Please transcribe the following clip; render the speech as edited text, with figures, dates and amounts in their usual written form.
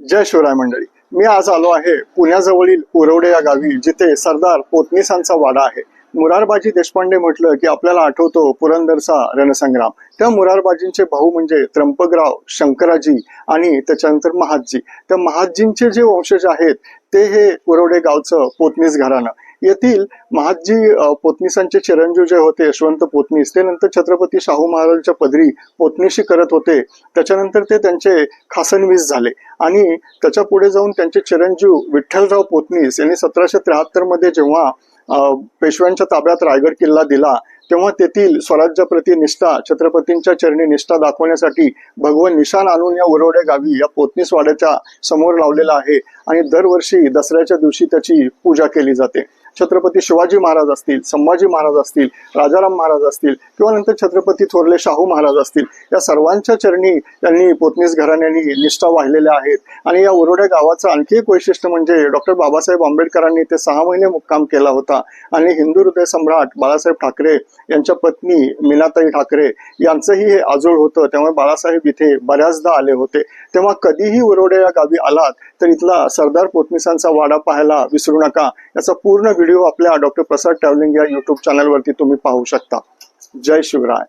जय शिवराय मंडळी, मी आज आलो आहे पुण्याजवळील उरवडे या गावी, जिथे सरदार पोतनीसांचा वाडा आहे. मुरारबाजी देशपांडे म्हटलं की आपल्याला आठवतो पुरंदरचा रणसंग्राम. त्या मुरारबाजींचे भाऊ म्हणजे त्र्यंबकराव, शंकराजी आणि त्याच्यानंतर महादजी. त्या महादजींचे जे वंशज आहेत ते हे उरवडे गावचं पोतनीस घराणं. येथील महादजी पोतनीसांचे चिरंजीव जे होते यशवंत पोतनीस, ते नंतर छत्रपती शाहू महाराजांच्या पदरी पोतनीशी करत होते. त्याच्यानंतर ते त्यांचे खासनवीस झाले आणि त्याच्या पुढे जाऊन त्यांचे चिरंजीव विठ्ठलराव पोतनीस यांनी 1773 मध्ये जेव्हा पेशव्यांच्या ताब्यात रायगड किल्ला दिला, तेव्हा तेथील स्वराज्याप्रती निष्ठा, छत्रपतींच्या चरणी निष्ठा दाखवण्यासाठी भगवन निशाण आणून या उरवडे गावी या पोतनीस वाड्याच्या समोर लावलेला आहे आणि दरवर्षी दसऱ्याच्या दिवशी त्याची पूजा केली जाते. छत्रपती शिवाजी महाराज असतील, संभाजी महाराज असतील, राजाराम महाराज असतील किंवा नंतर छत्रपती थोरले शाहू महाराज असतील, या सर्वांच्या चरणी त्यांनी पोतनीस घराण्यांनी निष्ठा वाहिलेल्या आहेत. आणि या उरवडे गावाचं आणखी एक वैशिष्ट्य म्हणजे डॉक्टर बाबासाहेब आंबेडकरांनी ते 6 महिने मुक्काम केला होता आणि हिंदू हृदय सम्राट बाळासाहेब ठाकरे यांच्या पत्नी मीनाताई ठाकरे यांचंही हे आजोळ होतं. त्यामुळे बाळासाहेब इथे बऱ्याचदा आले होते. तेव्हा कधीही उरवडे या गावी आलात तर इथला सरदार पोतनीसांचा वाडा पाहायला विसरू नका. याचा पूर्ण व्हिडिओ आपल्या डॉक्टर प्रसाद ट्रॅव्हलिंग या YouTube चॅनलवरती तुम्ही पाहू शकता. जय शिवराय.